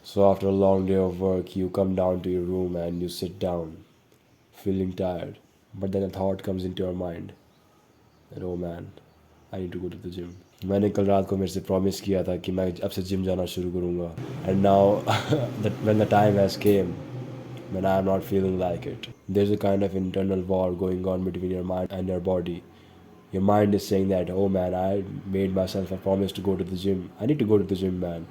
So after a long day of work, you come down to your room and you sit down, feeling tired. But then a thought comes into your mind that, oh man, I need to go to the gym. मैंने कल रात को मेरे से promise किया था कि मैं अब से जिम जाना शुरू करूँगा. And now that when the time has came, when I am not feeling like it, there's a kind of internal war going on between your mind and your body. Your mind is saying that, oh man, I made myself a promise to go to the gym. I need to go to the gym, man.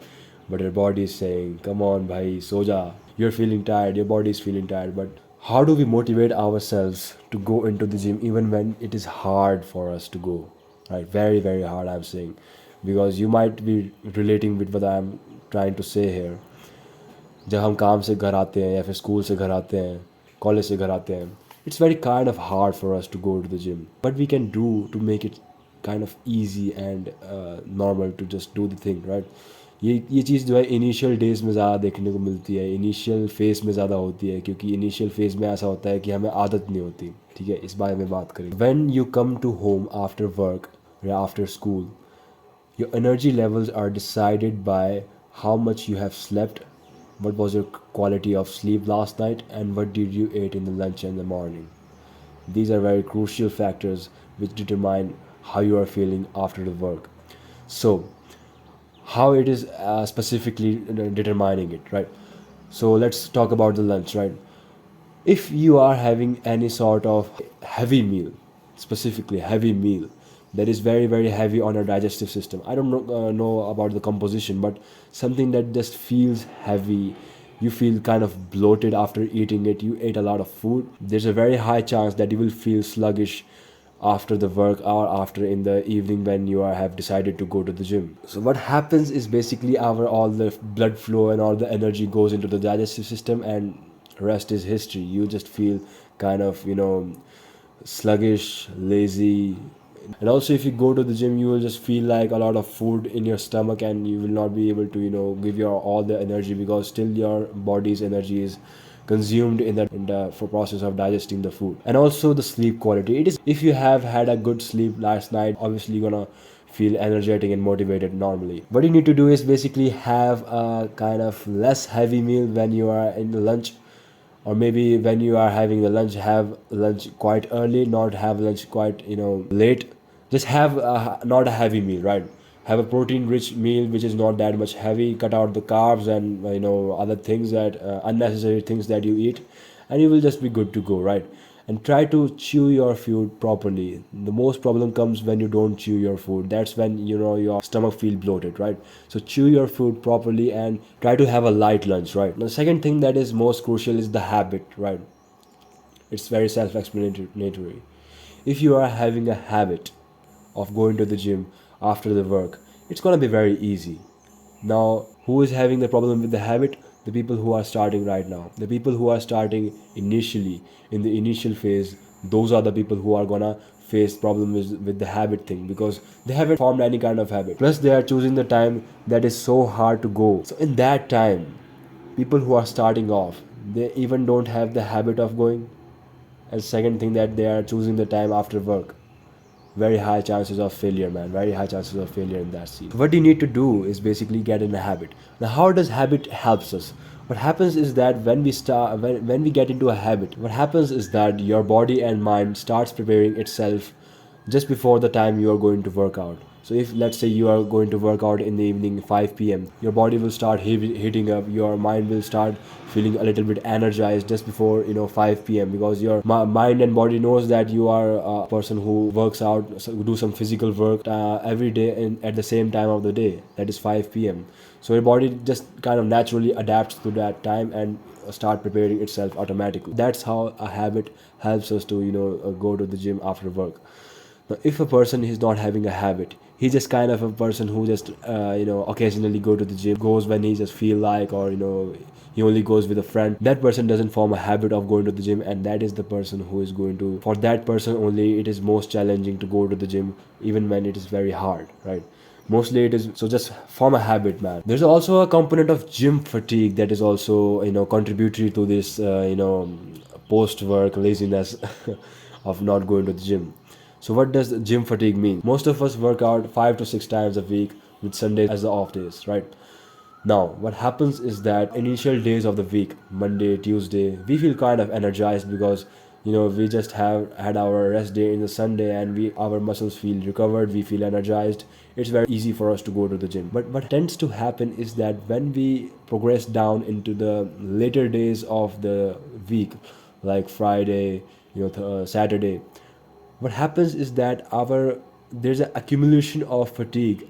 But your body is saying, come on, bhai, soja. You're feeling tired, your body is feeling tired. But how do we motivate ourselves to go into the gym even when it is hard for us to go? Right, very, very hard, I'm saying. Because you might be relating with what I'm trying to say here. जब हम काम से घर आते हैं या फिर school से घर आते हैं, कॉलेज से घर आते हैं, it's very kind of hard for us to go to the gym. What we can do to make it kind of easy and normal to just do the thing, right? ये चीज़ जो है initial days में ज़्यादा देखने को मिलती है, initial phase में ज़्यादा होती है, क्योंकि इनिशियल फेज़ में ऐसा होता है कि हमें आदत नहीं होती. ठीक है, इस बारे में बात करें. When you come to home after work या after school, your energy levels are decided by how much you have slept, what was your quality of sleep last night, and what did you eat in the lunch in the morning. These are very crucial factors which determine how you are feeling after the work. So, how it is specifically determining it, right? So, let's talk about the lunch, right? If you are having any sort of heavy meal, specifically heavy meal that is very, very heavy on your digestive system, I don't know about the composition, but something that just feels heavy, you feel kind of bloated after eating it, you ate a lot of food, there's a very high chance that you will feel sluggish after the work or after in the evening when you have decided to go to the gym. So what happens is basically our all the blood flow and all the energy goes into the digestive system, and rest is history. You just feel kind of sluggish, lazy. And also if you go to the gym, you will just feel like a lot of food in your stomach, and you will not be able to give your all the energy, because still your body's energy is consumed in the for process of digesting the food. And also the sleep quality, it is, if you have had a good sleep last night, obviously you're gonna feel energetic and motivated normally. What you need to do is basically have a kind of less heavy meal when you are in the lunch, or maybe when you are having the lunch, have lunch quite early, not have lunch quite late. Just have not a heavy meal, right? Have a protein rich meal which is not that much heavy. Cut out the carbs and other things, that unnecessary things that you eat, and you will just be good to go, right? And try to chew your food properly. The most problem comes when you don't chew your food. That's when your stomach feel bloated, right? So chew your food properly and try to have a light lunch, right? The second thing that is most crucial is the habit, right? It's very self-explanatory. If you are having a habit of going to the gym after the work, it's gonna be very easy. Now, who is having the problem with the habit? The people who are starting right now. The people who are starting initially, in the initial phase, those are the people who are gonna face problems with the habit thing, because they haven't formed any kind of habit. Plus, they are choosing the time that is so hard to go. So, in that time, people who are starting off, they even don't have the habit of going. And second thing, that they are choosing the time after work, very high chances of failure, man, very high chances of failure in that scene. What you need to do is basically get in a habit. Now, how does habit helps us? What happens is that when we get into a habit, what happens is that your body and mind starts preparing itself just before the time you are going to work out. So if, let's say, you are going to work out in the evening 5 p.m., your body will start heating up, your mind will start feeling a little bit energized just before 5 p.m., because your mind and body knows that you are a person who works out, so do some physical work every day at the same time of the day, that is 5 p.m. So your body just kind of naturally adapts to that time and start preparing itself automatically. That's how a habit helps us to go to the gym after work. Now, if a person is not having a habit, he's just kind of a person who just occasionally go to the gym, goes when he just feel like, or he only goes with a friend. That person doesn't form a habit of going to the gym, and that is the person who is going to, for that person only, it is most challenging to go to the gym, even when it is very hard, right? Mostly it is. So just form a habit, man. There's also a component of gym fatigue that is also contributory to this post work laziness of not going to the gym. So what does gym fatigue mean? Most of us work out 5 to 6 times a week, with Sundays as the off days, right? Now, what happens is that initial days of the week, Monday, Tuesday, we feel kind of energized because we just have had our rest day in the Sunday, and we our muscles feel recovered, we feel energized. It's very easy for us to go to the gym. But what tends to happen is that when we progress down into the later days of the week, like Friday, Saturday, what happens is that our there's an accumulation of fatigue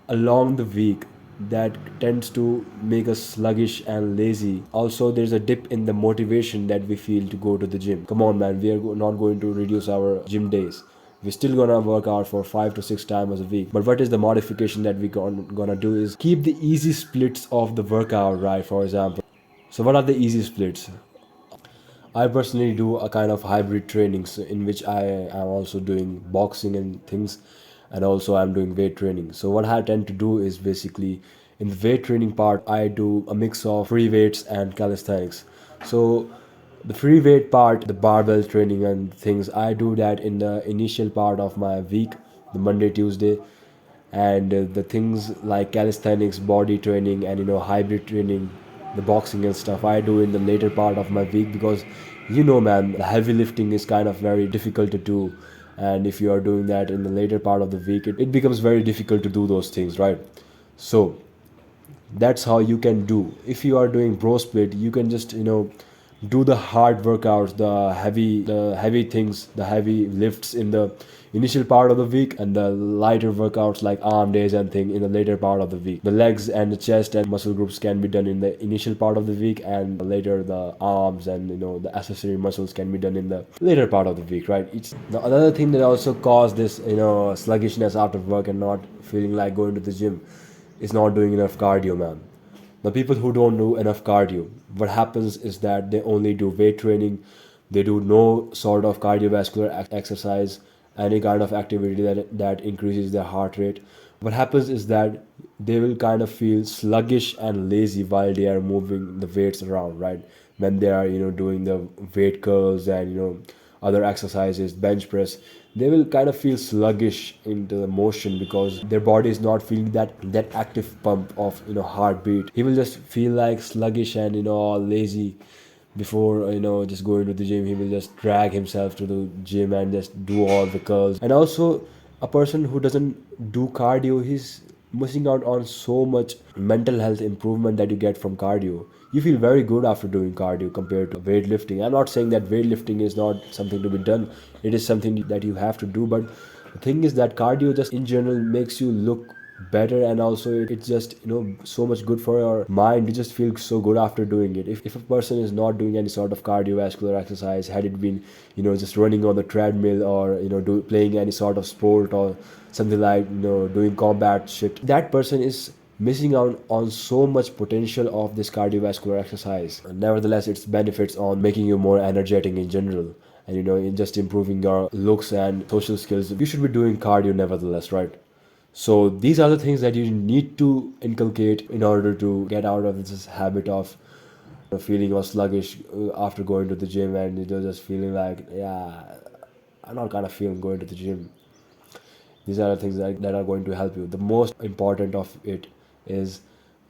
along the week that tends to make us sluggish and lazy. Also, there's a dip in the motivation that we feel to go to the gym. Come on, man, we are not going to reduce our gym days. We're still gonna work out for 5 to 6 times a week. But what is the modification that we gonna do is keep the easy splits of the workout, right? For example. So, what are the easy splits? I personally do a kind of hybrid trainings in which I am also doing boxing and things, and also I'm doing weight training. So what I tend to do is basically in the weight training part, I do a mix of free weights and calisthenics. So the free weight part, the barbell training and things, I do that in the initial part of my week, the Monday, Tuesday, and the things like calisthenics, body training, and hybrid training, the boxing and stuff, I do in the later part of my week because man, the heavy lifting is kind of very difficult to do, and if you are doing that in the later part of the week, it becomes very difficult to do those things, right? So that's how you can do. If you are doing bro split, you can just do the hard workouts, the heavy things, the heavy lifts in the initial part of the week, and the lighter workouts like arm days and thing in the later part of the week. The legs and the chest and muscle groups can be done in the initial part of the week, and later the arms and the accessory muscles can be done in the later part of the week, right? It's the another thing that also cause this sluggishness after work and not feeling like going to the gym is not doing enough cardio, man. The people who don't do enough cardio, what happens is that they only do weight training, they do no sort of cardiovascular exercise, any kind of activity that increases their heart rate. What happens is that they will kind of feel sluggish and lazy while they are moving the weights around, right? When they are doing the weight curls and other exercises, bench press, they will kind of feel sluggish into the motion because their body is not feeling that active pump of heartbeat. He will just feel like sluggish and all lazy before just going to the gym. He will just drag himself to the gym and just do all the curls. And also, a person who doesn't do cardio, he's missing out on so much mental health improvement that you get from cardio. You feel very good after doing cardio compared to weightlifting. I'm not saying that weightlifting is not something to be done, it is something that you have to do, but the thing is that cardio just in general makes you look better, and also it's just so much good for your mind. You just feel so good after doing it. If a person is not doing any sort of cardiovascular exercise, had it been just running on the treadmill, or playing any sort of sport, or something like doing combat shit, that person is missing out on so much potential of this cardiovascular exercise. Nevertheless, its benefits on making you more energetic in general, and in just improving your looks and social skills. You should be doing cardio nevertheless, right? So these are the things that you need to inculcate in order to get out of this habit of feeling all sluggish after going to the gym, and just feeling like, yeah, I'm not kind of feeling going to the gym. These are the things that are going to help you. The most important of it is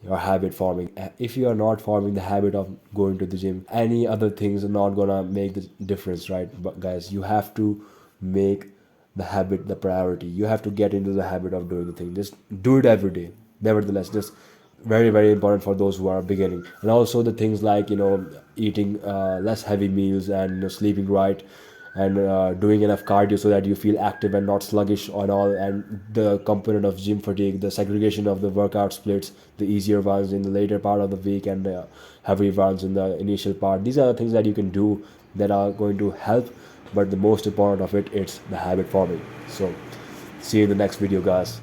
your habit forming. If you are not forming the habit of going to the gym, any other things are not gonna make the difference, right? But guys, you have to make the habit the priority. You have to get into the habit of doing the thing. Just do it every day. Nevertheless, just very very important for those who are beginning. And also the things like eating less heavy meals, and sleeping right, and doing enough cardio so that you feel active and not sluggish on all. And the component of gym fatigue, the segregation of the workout splits, the easier ones in the later part of the week, and the heavy ones in the initial part. These are the things that you can do that are going to help, but the most important of it's the habit forming. So see you in the next video, guys.